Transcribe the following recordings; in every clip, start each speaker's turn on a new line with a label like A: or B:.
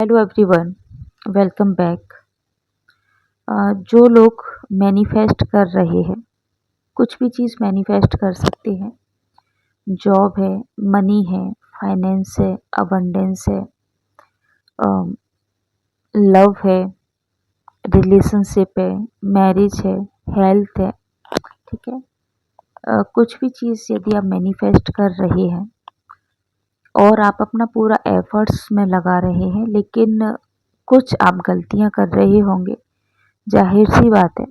A: Hello everyone, welcome back. जो लोग manifest कर रहे हैं, कुछ भी चीज़ मैनिफेस्ट कर सकते हैं। जॉब है, मनी है, फाइनेंस है, अबंडेंस है, लव है, रिलेशनशिप है, मैरिज है, हेल्थ है। ठीक है। कुछ भी चीज़ यदि आप मैनिफेस्ट कर रहे हैं और आप अपना पूरा एफर्ट्स में लगा रहे हैं, लेकिन कुछ आप गलतियां कर रहे होंगे, जाहिर सी बात है।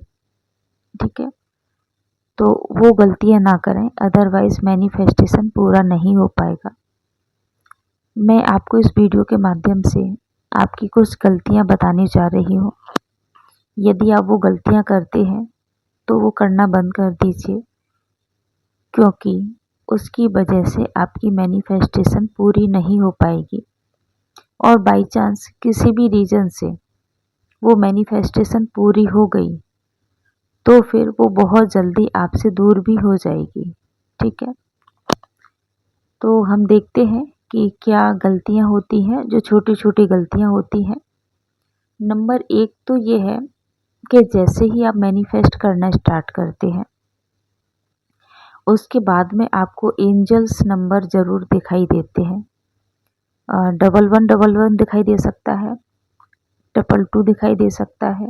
A: ठीक है। तो वो गलतियां ना करें, अदरवाइज मैनिफेस्टेशन पूरा नहीं हो पाएगा। मैं आपको इस वीडियो के माध्यम से आपकी कुछ गलतियां बताने जा रही हूँ। यदि आप वो गलतियां करते हैं तो वो करना बंद कर दीजिए, क्योंकि उसकी वजह से आपकी मैनिफेस्टेशन पूरी नहीं हो पाएगी। और बाई चांस किसी भी रीज़न से वो मैनिफेस्टेशन पूरी हो गई तो फिर वो बहुत जल्दी आपसे दूर भी हो जाएगी। ठीक है। तो हम देखते हैं कि क्या गलतियां होती हैं, जो छोटी छोटी गलतियां होती हैं। नंबर एक तो ये है कि जैसे ही आप मैनिफेस्ट करना स्टार्ट करते हैं, उसके बाद में आपको एंजल्स नंबर ज़रूर दिखाई देते हैं। 1111 दिखाई दे सकता है, 222 दिखाई दे सकता है,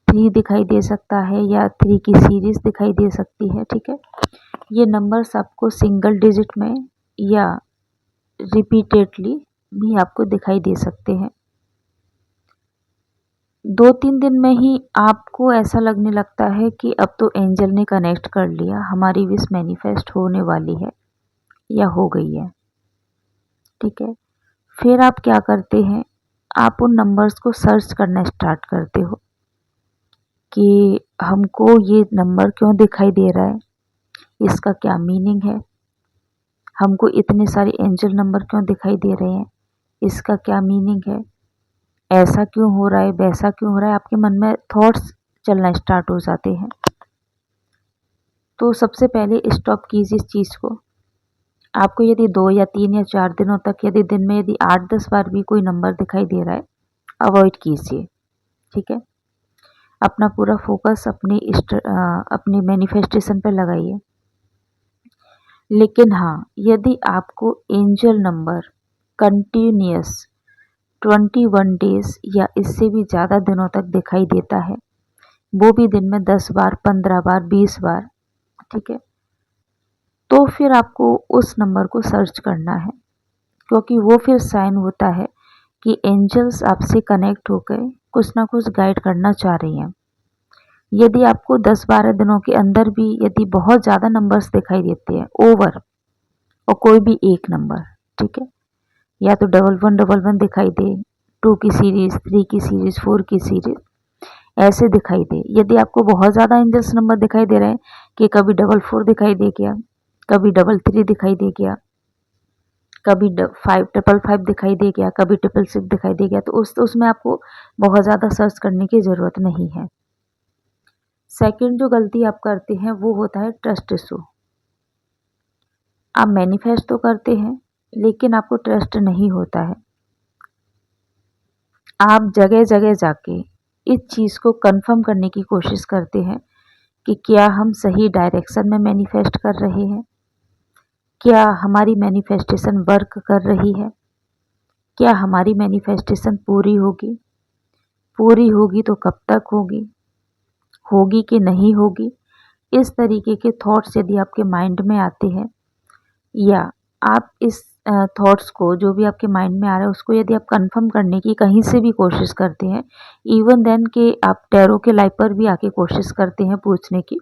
A: 3 दिखाई दे सकता है, या 3 की सीरीज दिखाई दे सकती है। ठीक है। ये नंबर्स आपको सिंगल डिजिट में या रिपीटेडली भी आपको दिखाई दे सकते हैं। 2-3 दिन में ही आपको ऐसा लगने लगता है कि अब तो एंजल ने कनेक्ट कर लिया, हमारी विश मैनिफेस्ट होने वाली है या हो गई है। ठीक है। फिर आप क्या करते हैं, आप उन नंबर्स को सर्च करना स्टार्ट करते हो कि हमको ये नंबर क्यों दिखाई दे रहा है, इसका क्या मीनिंग है, हमको इतने सारे एंजल नंबर क्यों दिखाई दे रहे हैं, इसका क्या मीनिंग है, ऐसा क्यों हो रहा है, वैसा क्यों हो रहा है। आपके मन में थॉट्स चलना स्टार्ट हो जाते हैं। तो सबसे पहले स्टॉप कीजिए इस चीज़ को। आपको यदि 2 या 3 या 4 दिनों तक, यदि दिन में यदि 8-10 बार भी कोई नंबर दिखाई दे रहा है, अवॉइड कीजिए। ठीक है। अपना पूरा फोकस अपने मैनिफेस्टेशन पर लगाइए। लेकिन हाँ, यदि आपको एंजल नंबर कंटिन्यूअस 21 डेज या इससे भी ज़्यादा दिनों तक दिखाई देता है, वो भी दिन में 10 बार, 15 बार, 20 बार। ठीक है। तो फिर आपको उस नंबर को सर्च करना है, क्योंकि वो फिर साइन होता है कि एंजल्स आपसे कनेक्ट होकर कुछ ना कुछ गाइड करना चाह रही हैं। यदि आपको 10-12 दिनों के अंदर भी यदि बहुत ज़्यादा नंबर्स दिखाई देते हैं ओवर, और कोई भी एक नंबर, ठीक है, या तो 1111 दिखाई दे, 2 की सीरीज, 3 की सीरीज, 4 की सीरीज, ऐसे दिखाई दे। यदि आपको बहुत ज़्यादा एंजल्स नंबर दिखाई दे रहे हैं कि कभी 44 दिखाई दे गया, कभी 33 दिखाई दे गया, कभी 555 दिखाई दे गया, कभी 666 दिखाई दे गया, तो उसमें आपको बहुत ज़्यादा सर्च करने की ज़रूरत नहीं है। सेकंड जो गलती आप करते हैं वो होता है ट्रस्ट इशू। आप मैनिफेस्ट तो करते हैं, लेकिन आपको ट्रस्ट नहीं होता है। आप जगह जगह जाके इस चीज़ को कंफर्म करने की कोशिश करते हैं कि क्या हम सही डायरेक्शन में मैनिफेस्ट कर रहे हैं, क्या हमारी मैनिफेस्टेशन वर्क कर रही है, क्या हमारी मैनिफेस्टेशन पूरी होगी, पूरी होगी तो कब तक होगी, होगी कि नहीं होगी। इस तरीके के थॉट्स यदि आपके माइंड में आते हैं, या आप इस थॉट्स को, जो भी आपके माइंड में आ रहा है, उसको यदि आप कंफर्म करने की कहीं से भी कोशिश करते हैं, इवन देन कि आप टैरो के लाइफ पर भी आके कोशिश करते हैं पूछने की,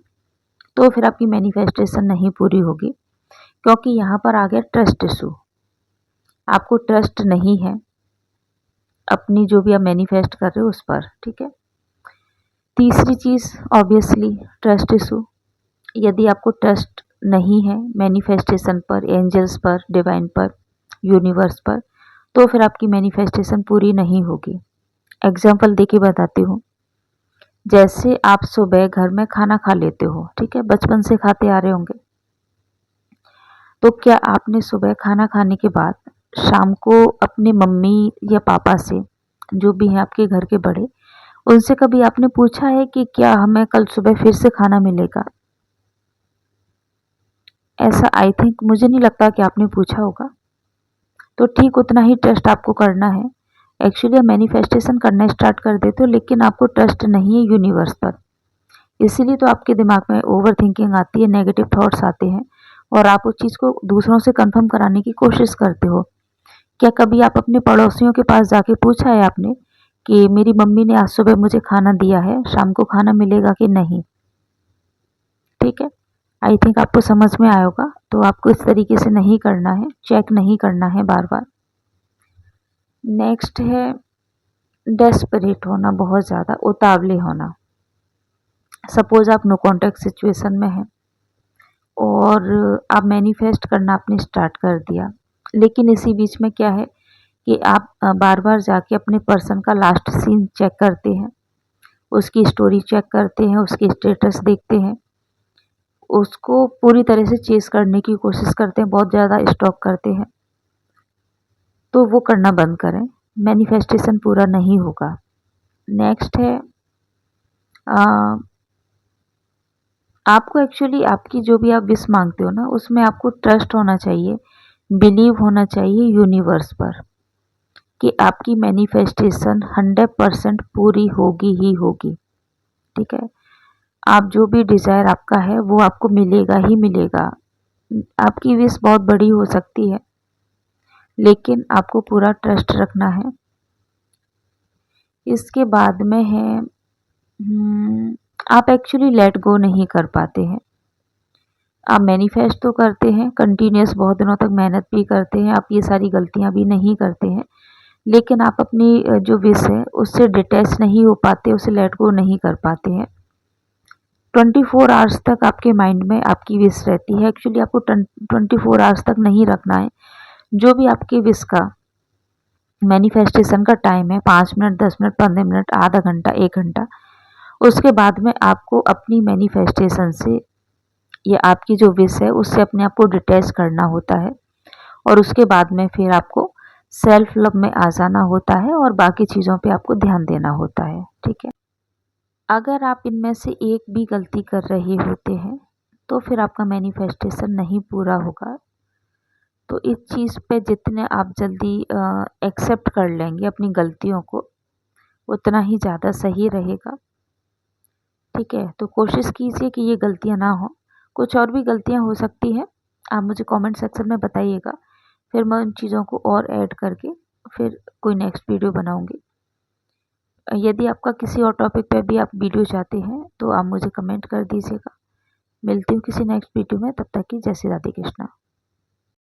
A: तो फिर आपकी मैनिफेस्टेशन नहीं पूरी होगी, क्योंकि यहाँ पर आ गया ट्रस्ट इशू। आपको ट्रस्ट नहीं है अपनी जो भी आप मैनिफेस्ट कर रहे हो उस पर। ठीक है। तीसरी चीज़, ऑब्वियसली ट्रस्ट इशू। यदि आपको ट्रस्ट नहीं है मैनिफेस्टेशन पर, एंजल्स पर, डिवाइन पर, यूनिवर्स पर, तो फिर आपकी मैनिफेस्टेशन पूरी नहीं होगी। एग्जाम्पल देके बताती हूँ। जैसे आप सुबह घर में खाना खा लेते हो, ठीक है, बचपन से खाते आ रहे होंगे, तो क्या आपने सुबह खाना खाने के बाद शाम को अपने मम्मी या पापा से, जो भी हैं आपके घर के बड़े, उनसे कभी आपने पूछा है कि क्या हमें कल सुबह फिर से खाना मिलेगा? ऐसा आई थिंक मुझे नहीं लगता कि आपने पूछा होगा। तो ठीक उतना ही ट्रस्ट आपको करना है। एक्चुअली आप मैनिफेस्टेशन करना स्टार्ट कर देते हो, लेकिन आपको ट्रस्ट नहीं है यूनिवर्स पर। इसीलिए तो आपके दिमाग में ओवर थिंकिंग आती है, नेगेटिव थॉट्स आते हैं और आप उस चीज़ को दूसरों से कंफर्म कराने की कोशिश करते हो। क्या कभी आप अपने पड़ोसियों के पास जाके पूछा है आपने कि मेरी मम्मी ने आज सुबह मुझे खाना दिया है, शाम को खाना मिलेगा कि नहीं? ठीक है, आई थिंक आपको समझ में आया होगा। तो आपको इस तरीके से नहीं करना है, चेक नहीं करना है बार बार। नेक्स्ट है डेस्परेट होना, बहुत ज़्यादा उतावले होना। सपोज आप नो कॉन्टैक्ट सिचुएशन में हैं और आप मैनिफेस्ट करना आपने स्टार्ट कर दिया, लेकिन इसी बीच में क्या है कि आप बार बार जाके अपने पर्सन का लास्ट सीन चेक करते हैं, उसकी स्टोरी चेक करते हैं, उसकी स्टेटस देखते हैं, उसको पूरी तरह से चेस करने की कोशिश करते हैं, बहुत ज़्यादा स्टॉक करते हैं। तो वो करना बंद करें, मैनिफेस्टेशन पूरा नहीं होगा। नेक्स्ट है आपको एक्चुअली आपकी जो भी आप विश मांगते हो ना, उसमें आपको ट्रस्ट होना चाहिए, बिलीव होना चाहिए यूनिवर्स पर कि आपकी मैनिफेस्टेशन 100% पूरी होगी ही होगी। ठीक है, आप जो भी डिज़ायर आपका है वो आपको मिलेगा ही मिलेगा। आपकी विश बहुत बड़ी हो सकती है, लेकिन आपको पूरा ट्रस्ट रखना है। इसके बाद में है आप एक्चुअली लेट गो नहीं कर पाते हैं। आप मैनिफेस्ट तो करते हैं, कंटिन्यूस बहुत दिनों तक मेहनत भी करते हैं, आप ये सारी गलतियां भी नहीं करते हैं, लेकिन आप अपनी जो विश है उससे डिटैच नहीं हो पाते, उसे लेट गो नहीं कर पाते हैं। 24 आवर्स तक आपके माइंड में आपकी विश रहती है। एक्चुअली आपको 24 आवर्स तक नहीं रखना है। जो भी आपकी विश का मैनिफेस्टेशन का टाइम है, 5 मिनट, 10 मिनट, 15 मिनट, आधा घंटा, 1 घंटा, उसके बाद में आपको अपनी मैनिफेस्टेशन से या आपकी जो विश है उससे अपने आप को डिटैच करना होता है और उसके बाद में फिर आपको सेल्फ लव में आ जाना होता है और बाकी चीज़ों पे आपको ध्यान देना होता है। ठीक है, अगर आप इनमें से एक भी गलती कर रहे होते हैं तो फिर आपका मैनिफेस्टेशन नहीं पूरा होगा। तो इस चीज़ पे जितने आप जल्दी एक्सेप्ट कर लेंगे अपनी गलतियों को, उतना ही ज़्यादा सही रहेगा। ठीक है, तो कोशिश कीजिए कि ये गलतियाँ ना हो। कुछ और भी गलतियाँ हो सकती हैं, आप मुझे कमेंट सेक्शन में बताइएगा, फिर मैं उन चीज़ों को और ऐड करके फिर कोई नेक्स्ट वीडियो बनाऊंगी। यदि आपका किसी और टॉपिक पे भी आप वीडियो चाहते हैं तो आप मुझे कमेंट कर दीजिएगा। मिलती हूँ किसी नेक्स्ट वीडियो में, तब तक की जय श्री राधे कृष्णा।